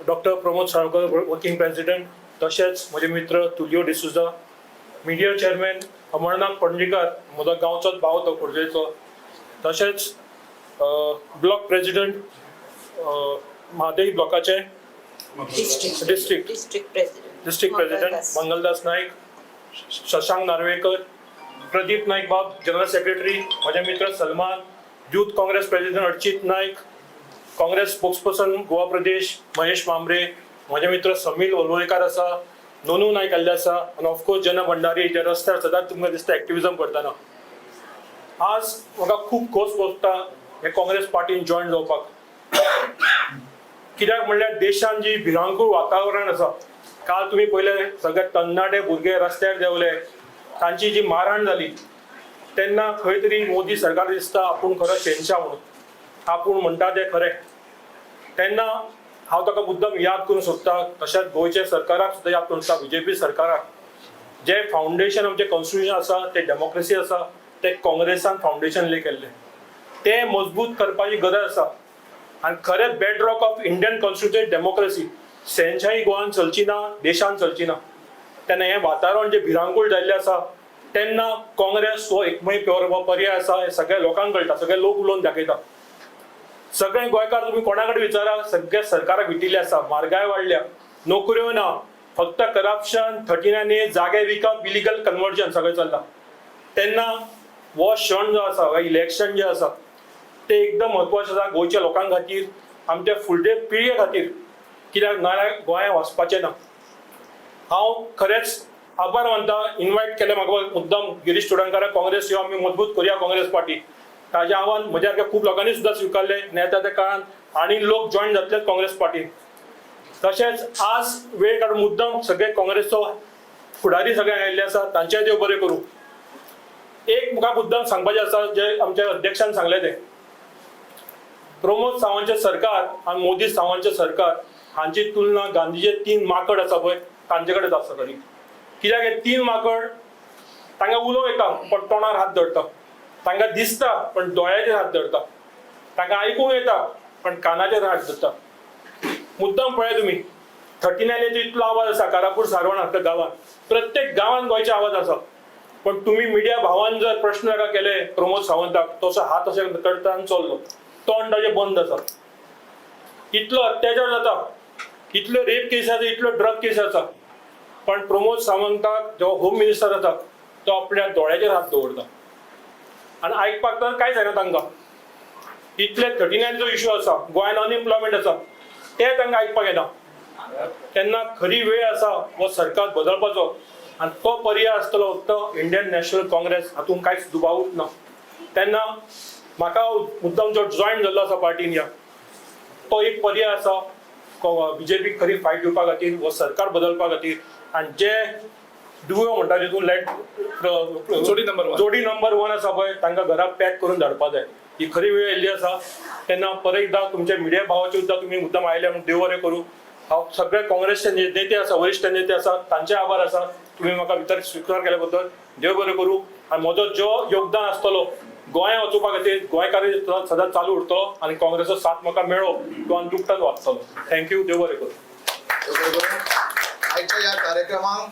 doctor Pramod Salgaonkar working president, तशेंच म्हजे मित्र तुलियो डिसुजा, मिडिया चेअरमॅन अमरनाथ पणजीकार म्हजो गांवचोच भाव तो खोर्जेचो, तशेंच ब्लॉक प्रेसिडेंट म्हादेई ब्लॉकाचे डिस्ट्रिक्ट प्रेसिडेंट मंगलदास नाईक, शशांक नार्वेकर, प्रदीप नाईक बाब जनरल सेक्रेटरी, माझे मित्र Salman, youth Congress president Archit Naik, Congress spokesperson Goa Pradesh Mahesh Mhambre, माझे मित्र समील वलवयकार आसा, नोनू नायक आल्ले आसा, आनी ऑफकोर्स जेन्ना भंडारी जे रस्त्यार सदांच तुमकां दिसता एक्टिविजम करतना. आज म्हाका खूब खोस भोगता हे काँग्रेस पार्टीन जॉयन जावपाक. कित्याक म्हणल्यार देशान जी भिरांकूळ वातावरण आसा, काल तुमी पळयले सगळे तरणाटे भुरगे रस्त्यार देंवले, तांची जी मारहाण जाली, तेन्ना खंय तरी मोदी सरकार दिसता आपूण खरो शेनशाह म्हणून, आपूण म्हणटा तें खरें. तेन्ना हांव ताका मुद्दम याद करूंक सोदता, तशेंच गोंयच्या सरकाराक सुद्दां याद करूंक सोदता, BJP सरकाराक. जे फावंडेशन आमचें कॉन्स्टिट्युशन आसा, तें डेमोक्रेसी आसा, तें काँग्रेसान फावंडेशन ले केल्लें. तें मजबूत करपाची गरज आसा. आनी खरें bedrock of Indian constitution democracy. शेनशाही गोंयान चलची ना, देशान चलची ना. तेन्ना हें वातावरण जें भिरांकूळ जाल्लें आसा, तेन्ना काँग्रेस हो एकमेव पर्याय आसा, हें सगळ्या लोकांक कळटा, सगळे लोक उलोवन दाखयता. सगळे गोंयकार तुमी कोणा कडेन विचारा, सगळे सरकाराक विटिल्ले आसा, म्हारगाय वाडल्या, नोकऱ्यो ना, फक्त करप्शन, 39A, जागे विकप, इलिगल कन्वर्जन सगळें चल्लां. तेन्ना हो क्षण जो आसा, हो इलेक्शन जें आसा, तें एकदम म्हत्वाचें आसा गोंयच्या लोकां खातीर, आमच्या फुडले पिळगे खातीर. कित्याक नाल्यार गोंया वचपाचें ना. हांव खरेंच आभार मानता, इन्वायट केलें म्हाका मुद्दम गिरीश चोडणकाराक काँग्रेस यो आमी मजबूत करुया काँग्रेस पार्टी. ताजें आव्हान म्हज्या सारक्या खूब लोकांनी सुद्दां स्विकारलें, आनी येता त्या काळान आनी लोक जॉयन जातले काँग्रेस पार्टीन. तशेंच आज वेळ काडून मुद्दम सगळे काँग्रेसचो फुडारी सगळे आयिल्ले आसा, तांचेय देव बरें करूं. एक म्हाका मुद्दम सांगपाचें आसा, जें आमच्या अध्यक्षान सांगलें तें, प्रमोद सावंतचें सरकार आनी मोदी सावंतचें सरकार हांची तुलना गांधीचे 3 माकड आसा पळय तांचे कडेन आसा खरी. कित्याक हे 3 माकड तांकां उलोव येता पण तोंडार हात धरता, तांकां दिसता पण दोळ्याचेर हात धरता, तांकां आयकूंक येता पण कानाचेर हात धरता. मुद्दम पळय तुमी 39Aचो इतलो आवाज आसा कारापूर सारवण गांवांत, प्रत्येक गांवांत गोंयचे आवाज आसा. पण तुमी मिडिया भावान जर प्रश्न ताका केले प्रमोद सावंताक, तसो हात अशे करता आनी चल्लो, तोंड ताजें बंद आसा. इतलो अत्याचार जाता, इतल्यो रेप केसी आसा, इतल्यो ड्रग केसी आसा, पण प्रमोद सावंताक जो होम मिनिस्टर आसा तो आपल्या दोळ्याचेर हात दवरता आनी आयकपाक तर कांयच जायना तांकां. इतले 39 इश्यू आसा, गोंयान अनएम्प्लॉयमेंट आसा, ते तांकां आयकपाक येना. तेन्ना खरी वेळ आसा हो सरकार बदलपाचो, आनी तो पर्याय आसतलो फक्त इंडियन नॅशनल काँग्रेस, हातूंत कांयच दुबावूच ना. तेन्ना म्हाका मुद्दम जो जॉयन जाल्लो आसा पार्टीन ह्या, तो एक पर्याय आसा BJP खरी फायट दिवपा खातीर, हो सरकार बदलपा खातीर. आनी जे दुयो म्हणटा तितून जोडी नंबर 1 आसा पळय, तांकां घरा पॅक करून धाडपा जाय. ही खरी वेळ येयल्ली आसा. तेन्ना परत एकदां तुमच्या मिडिया भावाचे सुद्दां तुमी मुद्दम आयले म्हणून देव बरें करूं. हांव सगळे काँग्रेसचे नेते आसा, वरिश्ठ नेते आसा, तांचे आभार आसा. तुमी म्हाका भितर स्विकार केल्या बद्दल देव बरें करूं. आनी म्हजो जो योगदान आसतलो गोंया वचोवपा खातीर, गोंयकार सदांच चालू उरतलो आनी काँग्रेसचो साथ म्हाका मेळ्ळो तो आनी दुखताच वाचतलो. थँक्यू, देव बरें करूं. आयच्या ह्या कार्यक्रमाक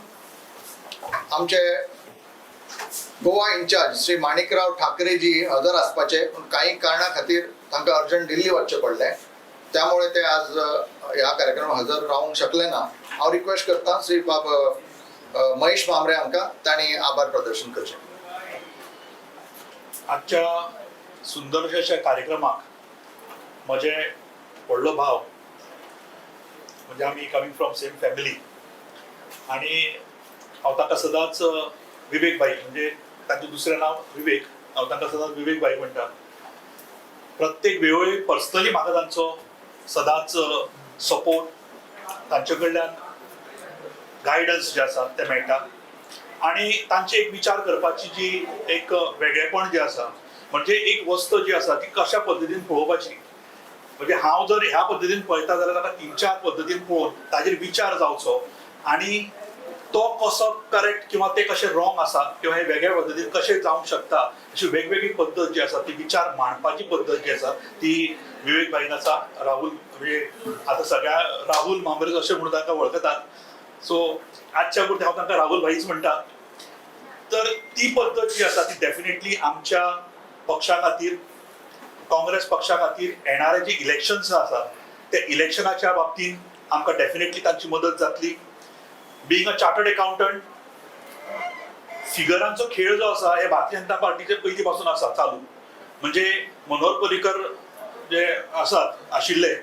आमचे गोवा इन्चार्ज श्री माणिकराव ठाकरे जी हजर आसपाचे, पूण काही कारणा खातीर तांकां अर्जंट दिल्ली वचचें पडलें, त्यामुळे ते आज ह्या कार्यक्रमाक हजर रावंक शकले ना. हांव रिक्वेस्ट करता श्री बाब महेश मांबरे हांकां तांणी आभार प्रदर्शन करचें. आजच्या सुंदरशा अशा कार्यक्रमाक म्हजे व्हडलो भाव, म्हणजे आमी कमिंग फ्रॉम सेम फॅमिली, आणि हांव ताका सदांच विवेक भाई, म्हणजे तांचें दुसरें नांव विवेक, हांव तांकां सदांच विवेक भाई म्हणटा. प्रत्येक वेळोय पर्सनली म्हाका तांचो सदांच सपोर्ट, तांचे कडल्यान गायडन्स जे आसा तें मेळटा. आणि तांचे एक विचार करपाची जी एक वेगळेपण जे आसा, म्हणजे एक वस्त जी आसा ती कशा पद्दतीन पळोवपाची. म्हणजे हांव जर ह्या पद्दतीन पळयता जाल्यार ताका 3-4 पद्दतीन पळोवन ताजेर विचार जावचो, आणि तो कसो करेक्ट किंवा ते कशें रॉंग आसा किंवा हे वेगळ्या पद्दतीन कशें जावंक शकता, अशी वेगवेगळी पद्दत जी आसा ती विचार मांडपाची पद्दत जी आसा ती विवेक भाईन आसा. राहुल म्हणजे आता सगळ्या राहुल मांबरे अशें म्हणून तांकां वळखतात, सो आजच्या पुरते हांव तांकां राहुल भाईच म्हणटा. तर ती पद्दत जी आसा ती डेफिनेटली आमच्या पक्षा खातीर, काँग्रेस पक्षा खातीर येणारे जे इलेक्शन्स आसा त्या इलेक्शनाच्या बाबतींत आमकां डेफिनेटली तांची मदत जातली. Being a chartered accountant, फिगरांचो खेळ जो आसा हे भारतीय जनता पार्टीचे पयलीं पासून आसा चालू. म्हणजे मनोहर पर्रीकर जे आशिल्ले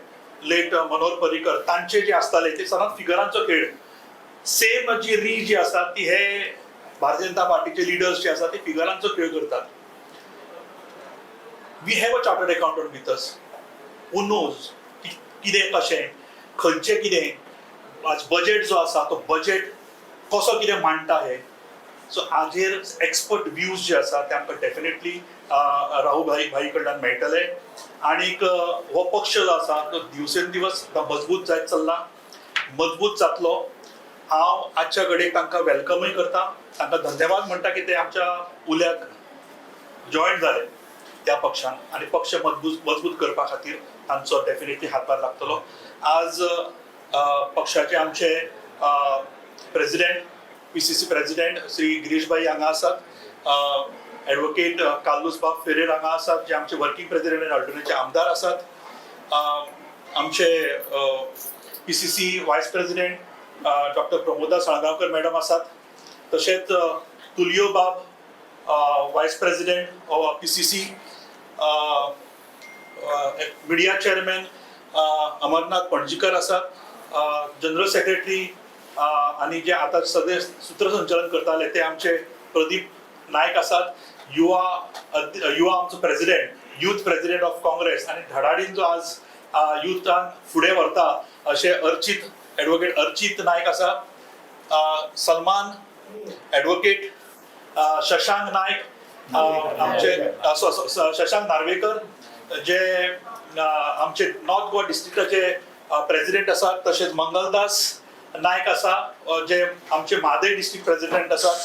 लेट मनोहर पर्रीकर तांचे जे आसताले ते सदांच फिगरांचो खेळ. सेम जी री जी आसा ती हे भारतीय जनता पार्टीचे लिडर्स जे आसा ते फिगरांचो खेळ करतात. We have a chartered accountant with us who knows कितें कशें खंयचें कितें आज बजेट जो आसा तो बजेट कसो कितें मांडटा हे. सो हाजेर एक्सपर्ट व्ह्यूज जे आसा ते आमकां डेफिनेटली राहुल भाई कडल्यान मेळटले. आनीक हो पक्ष जो आसा तो दिवसेन दिवस मजबूत जायत चल्ला, मजबूत जातलो. हांव आजच्या घडयेक तांकां वेलकमूय करता, तांकां धन्यवाद म्हणटा की ते आमच्या उल्याक जॉयन जाले त्या पक्षान आनी पक्ष मजबूत करपा खातीर तांचो डेफिनेटली हातभार लागतलो. आज पक्षाचे आमचे president PCC president Shri Girish भाई हांगा आसात, एडवोकेट कार्लोस बाब फेरेर हांगा आसात जे आमचे वर्किंग प्रेसिडेंट आनी अल्टरनेटचे आमदार आसात. आमचे PCC वायस प्रेसिडेंट डॉक्टर प्रमोदा साळगांवकर मॅडम आसात. तशेंच तुलियो बाब vice president PCC, media chairman Amarnath Panjikar आसात, जनरल सेक्रेटरी आणि जे आता सगळे सूत्रसंचालन करताले ते आमचे प्रदीप नायक आसात. युवा आमचो president, youth president of Congress आनी धडाडीन जो आज युथान फुडें व्हरता अशे एडवोकेट अर्चित नायक आसा. सलमान एडवोकेट शशांक नायक, आमचे शशांक नार्वेकर जे आमचे नॉर्थ गोवा डिस्ट्रिक्टाचे प्रेसिडेंट आसात. तशेंच मंगलदास नायक आसा जे आमचे म्हादय डिस्ट्रिक्ट प्रेसिडेंट आसात.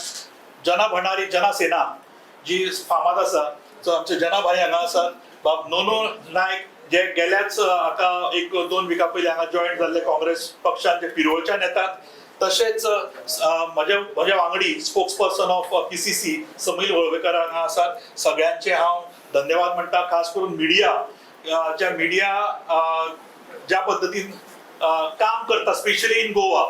जना भंडारी जनसेना जी फामाद आसा, सो आमचे जना भाई हांगा आसात. बाब नोनो नायक जे गेल्याच आतां 1-2 विका पयलीं हांगा जॉयन जाल्ले काँग्रेस पक्षान जे पिरोळच्यान येतात. तशेंच म्हजे वांगडी spokes person of PCC समील Valvaikar हांगा आसात. सगळ्यांचे हांव धन्यवाद म्हणटा. खास करून मिडिया ज्या पद्दतीन काम करता, specially in Goa.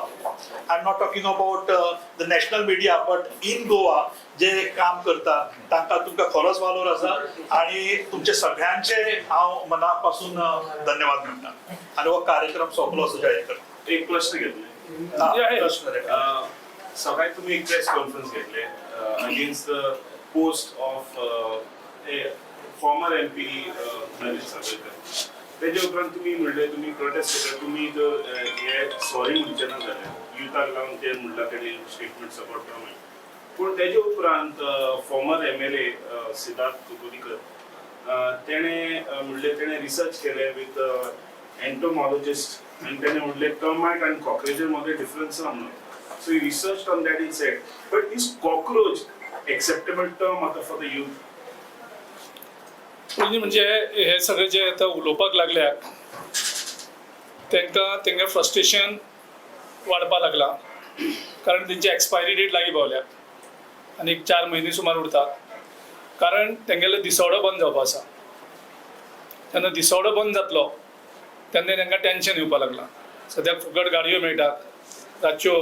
I am not talking about the national media but in Goa जे काम करता तांकां तुमकां खरोच वालोर आसा आनी तुमचे सगळ्यांचे हांव मना पासून धन्यवाद म्हणटा आनी हो कार्यक्रम सोंपलो असो जाहीर करता. एक प्रश्न घेतले सकाळी तुम्ही एक प्रेस कॉन्फरन्स घेतले against the post of former MP Naresh Sawaikar. तेजे उपरांत तुम्ही म्हणले, तुम्ही प्रोटेस्ट केले, तुम्ही जर हे सॉरी म्हणचे ना जाल्यार युथाक लागून ते म्हणला तेणी स्टेटमेंट सपोर्ट करून. पूण तेजे उपरांत फॉर्मर MLA सिद्धार्थ कुंकोलीकर तेणे म्हणले तेणे रिसर्च केले विथ एंटोमॉलॉजिस्ट आनी तेणे म्हणले टर्माइट आनी कॉक्रोचेस मध्ये डिफरन्स आसा म्हणून. So he research on that is sed but is cockroach acceptable term आतां फॉर द यूथ? पयलीं म्हणजे हे सगळे जे आतां उलोवपाक लागल्यात तेंकां फ्रस्ट्रेशन वाडपाक लागला, कारण तेंची एक्सपायरी डेट लागीं पावल्यात आनी 4 म्हयने सुमार उरतात. कारण तेंगेलो दिसवडो बंद जावपा आसा. तेन्ना दिसवडो बंद जातलो तेन्ना तांकां टेन्शन येवपाक लागलां. सद्याक फुकट गाडयो मेळटात, रातच्यो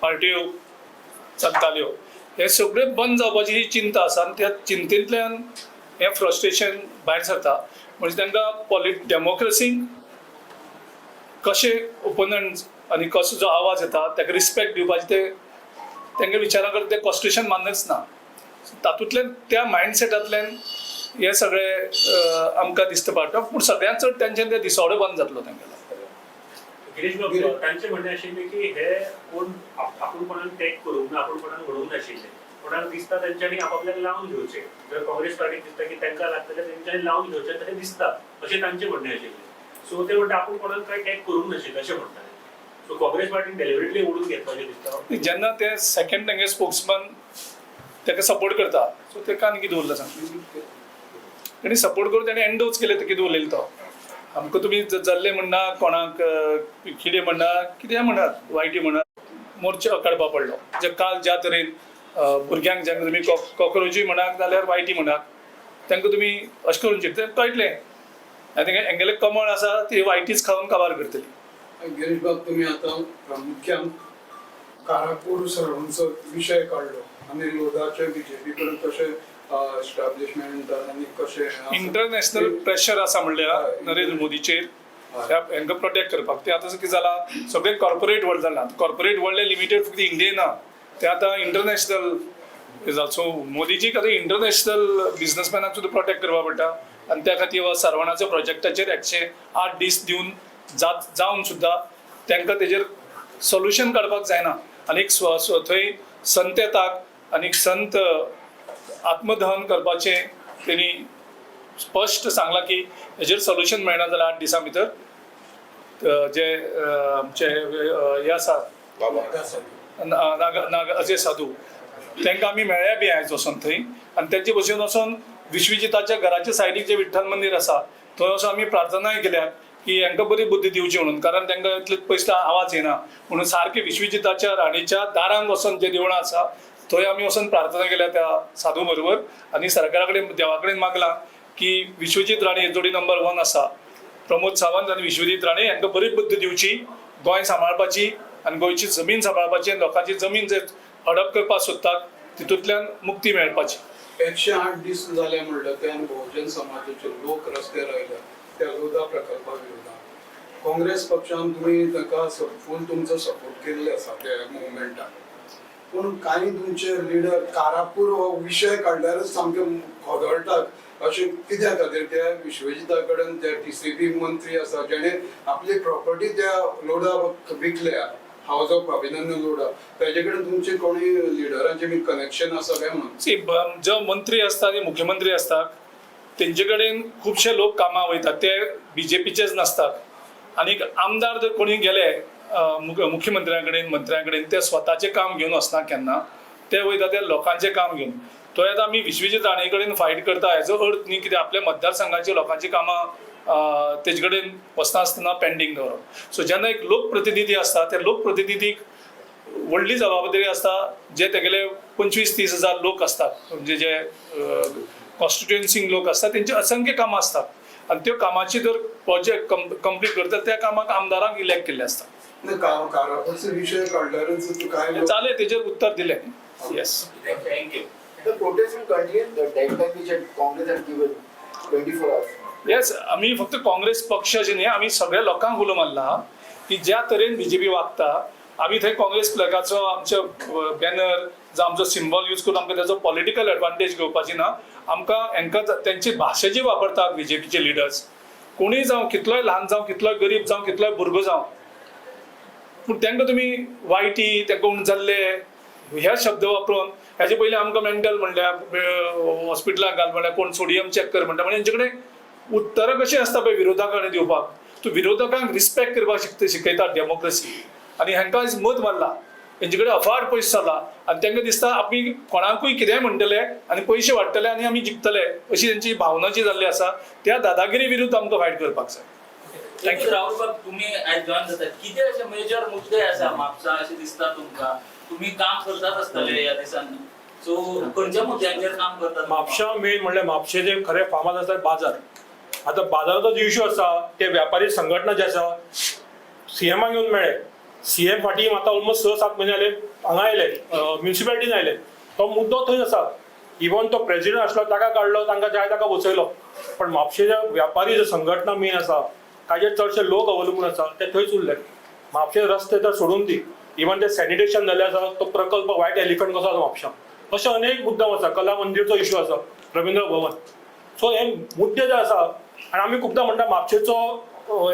पार्ट्यो चलताल्यो, हे सगळें बंद जावपाची ही चिंता आसा आनी त्या चिंतेंतल्यान हें फ्रस्ट्रेशन भायर सरता. म्हणजे तांकां डेमोक्रेसीक कशें ओपोनंट्स आनी कसो जो आवाज येता ताका रिस्पेक्ट दिवपाचें ते तांच्या विचारां करता ते कॉन्स्टिट्यूशन मानच ना. तातूंतल्यान त्या मायंडसेटांतल्यान हे सगळे आमकां दिसता पडटा. पूण सगळ्यांत चड टेन्शन ते दिसवडो बंद जातलो तांगेलो. गिरीश बाबू तांचे म्हणणे आशिल्लें की हे कोण आपुणपणान टॅग करूंक ना, आपुणपणान घडोवंक नाशिल्ले. कोणाक दिसता तेंच्यांनी आपापल्याक लावन घेवचे. जर काँग्रेस पार्टीक दिसता की तांकां लागतले तेंच्यांनी लावन घेवचे तशें दिसता अशें तांचें म्हणणें आशिल्लें. सो ते म्हणटा आपूण कोणाक कांय टॅग करूंक नाशिल्लें अशें म्हणटाले. सो काँग्रेस पार्टीन डेलिबरेटली ओडून घेतपाचें दिसता. जेन्ना ते सेकंड तांगे स्पोक्समॅन ताका सपोर्ट करता सो ताका आनी कितें उरलां सांग. ताणी सपोर्ट करून ताणें एंडोज केले ते कितें उलयलो तो. आमकां तुमी जाल्ले म्हणना, कोणाक कितें म्हणना, कितें म्हणनात, वायटी म्हणनात, मोर्चो काडपा पडलो. जे काल ज्या तरेन भुरग्यांक जेन्ना तुमी कॉक्रोची म्हणात जाल्यार वायटी म्हणात तांकां तुमी अशें करून शकता कळटलें. आनी हेंगेलें कमळ आसा ती वायटीच खावन काबार करतली. गिरीश बाब, तुम्ही आता प्रामुख्यान काराकोर सरांचो विषय काढलो. आनी लोधाचे BJP कडेन कशें एस्टाब्लिशमेंट आनी कशें इंटरनॅशनल प्रेशर आसा म्हणल्यार नरेंद्र मोदीचेर हांकां प्रोटेक्ट करपाक. ते आतां कितें जालां सगळे कॉर्पोरेट वर्ल्ड जालां. कॉर्पोरेट वर्ल्ड लिमिटेड फक्त इंडियेन ना, ते आतां इंटरनॅशनल. सो मोदीजीक आतां इंटरनॅशनल बिझनसमॅनाक सुद्दां प्रोटेक्ट करपा पडटा आनी त्या खातीर सरवणाच्या प्रोजेक्टाचेर 108 दीस दिवन जावन सुद्दां तांकां तेजेर सोल्युशन काडपाक जायना. आनी थंय संत येतात आनी संत आत्मदहन करपाचें तेणी स्पश्ट सांगलां की हेजेर सोल्युशन मेळना जाल्यार 8 दिसां भितर जे आमचे हे आसा नागाचे साधू तांकां आमी मेळ्ळ्या बी आयज वचोन थंय. आनी तेंचे भशेन वचोन विश्वजिताच्या घराच्या सायडीक जे विठ्ठल मंदीर आसा थंय वचोन आमी प्रार्थनाय केल्या की हांकां बरी बुद्धी दिवची म्हणून, कारण तांकां इतले पयस आवाज येना म्हणून. सारके विश्वजिताच्या राणीच्या दारांक वचोन जे देवळां आसा थंय आमी वचोन प्रार्थना केल्या त्या साधू बरोबर. आनी सरकारा कडेन देवा कडेन मागलां की विश्वजीत राणे जोडी नंबर 1 आसा प्रमोद सावंत आनी विश्वजीत राणे हांकां बरी बुद्धी दिवची, गोंय सांबाळपाची आनी गोंयची जमीन सांबाळपाची आनी लोकांची जमीन जे हडप करपाक सोदतात तितूंतल्यान मुक्ती मेळपाची. 108 दीस जाले म्हणल्यार ते आनी बहुजन समाजाचे लोक रस्त्यार आयल्या त्या लोधा प्रकल्पा विरोधात. काँग्रेस पक्षान तुमी ताका फूल तुमचो सपोर्ट केल्ले आसा त्या मुवमेंटाक, पूण कांय तुमचे लिडर कारापूर हो विशय काडल्यारच सामके खोदळटात. अशें कित्या खातीर त्या विश्वजिता कडेन ते TCP मंत्री आसा जेणे आपली प्रॉपर्टी त्या लोडा विकल्या, हाऊस ऑफ अभिनंदन लोडा, ताजे कडेन तुमचे कोणी लिडरांचे बी कनेक्शन आसा काय म्हणून? जो मंत्री आसता आनी मुख्यमंत्री आसता तेंचे कडेन खुबशे लोक कामां वयतात, ते BJPचेच नासतात. आनी आमदार जर कोणी गेले मुख्यमंत्र्या कडेन मंत्र्या कडेन ते स्वताचें काम घेवन वचना केन्ना, ते वयता ते लोकांचें काम घेवन. तो आतां आमी विश्वजीत राणे कडेन फायट करता हेजो अर्थ न्ही, कित्याक आपल्या मतदारसंघाची लोकांची कामां तेजे कडेन वचनासतना पेंडींग दवरप. सो जेन्ना एक लोकप्रतिनिधी आसता त्या लोकप्रतिनिधीक व्हडली जबाबदारी आसता, जे तेगेले 25-30 हजार लोक असतात, म्हणजे जे कॉन्स्टिट्युएन्सींग लोक असतात तेंची असंख्य कामां असतात आनी त्यो कामाची जर प्रोजेक्ट कंप्लीट करता त्या कामाक आमदारांक इलेक्ट केल्ले असतात. विषय काडल्यारच काय जालें तेजेर उत्तर दिलें. Yes, thank you. The protest will continue. The deadline which Congress had given 24 hours. Yes, आमी फक्त काँग्रेस पक्षाचे न्ही, आमी सगळ्या लोकांक उलो मारला की ज्या तरेन BJP वागता, आमी थंय काँग्रेस फ्लॅगाचो आमचो बॅनर जावं आमचो सिंबल यूज करून आमकां तेजो पॉलिटिकल एडवांटेज घेवपाची ना. आमकां हांकां तेंची भाशा जी वापरतात BJPचे लिडर्स, कोणीय जावं, कितलोय ल्हान जावं, कितलोय गरीब जावं, कितलोय भुरगो जावं, पूण तांकां तुमी वायटी, तांकां उणजाल्ले ह्या शब्द वापरून, हेजे पयलीं आमकां मेंटल म्हणल्यार हॉस्पिटलाक घाल म्हणल्यार कोण सोडियम चॅक कर म्हणटा, म्हणजे हेंचे कडेन उत्तरां कशीं आसता पळय विरोधाक कडेन दिवपाक. तूं विरोधकांक रिस्पेक्ट करपाक शिकयता डेमोक्रेसी, आनी हांकां आयज मत मारला, हेंचे कडेन अफाट पयसो जाला आनी तांकां दिसता आमी कोणाकूय कितेंय म्हणटले आनी पयशे वाडटले आनी आमी जिखतले, अशी तेंची भावना जी जाल्ली आसा, त्या दादागिरी विरुद्ध आमकां फायट करपाक जाय. थँक्यू. राहुल बाब, तुम्ही आयज जॉइन जातात, कितें अशे मेजर मुद्दे आसा म्हापसा अशें दिसता तुमकां? तुम्ही काम करतात आसतले ह्या दिसांनी, सो खंयच्या मुद्द्यांचेर काम करतात? म्हापशा मेन म्हणल्यार म्हापशे जे खरे फामाद आसतात बाजार. आता बाजाराचो जो इश्यू आसा ते व्यापारी संघटना जे आसा CMाक येवन मेळ्ळे. CM फाटीं आतां ऑलमोस्ट 6-7 म्हयने जाले हांगा आयले, म्युनिसिपालिटीन आयले. तो मुद्दो थंय आसा. इवन तो प्रेसिडेंट आसलो ताका काडलो, तांकां जाय ताका वचयलो, पण म्हापशे जे व्यापारी जे संघटना मेन आसा ताजेर चडशे लोक अवलंबून आसा ते थंयच उरले. म्हापशे रस्ते तर सोडून दी, इवन ते सॅनिटेशन जाल्ले आसा, तो प्रकल्प व्हायट एलिफंट कसो आसा म्हापशा, अशे अनेक मुद्दम आसा. कला मंदिरचो इश्यू आसा, रवींद्र भवन. सो हे मुद्दे जे आसा, आनी आमी खुबदां म्हणटा म्हापशेचो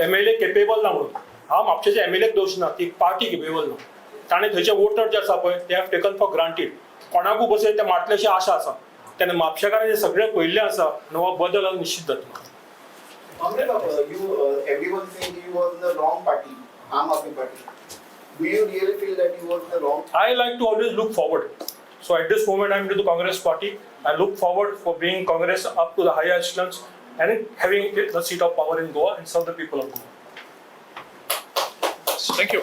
MLA केपेबल ना म्हणून. हांव म्हापशेचे MLAक दोश ना, ती पार्टी केपेबल ना. ताणें थंयचे वोटर जे आसा पळय ते हॅव टेकन फॉर ग्रांटेड. कोणाकूय बसय ते मारतले अशी आशा आसा. तेन्ना म्हापशेकारांनी जे सगळे पयल्ले आसा हो बदल निश्चित जातलो. Everyone saying you were in the wrong party, Aam Aadmi Party. Do you really feel that you were in the wrong? I like to always look forward. So at this moment I am into the Congress party. I look forward for bringing Congress up to the higher echelons and having the seat of power in Goa and serve the people of Goa. Thank you.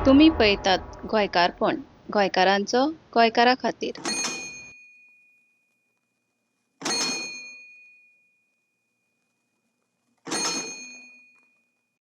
तुम्ही पळयतात गोंयकारपण, गोंयकारांचो गोंयकारा खातीर.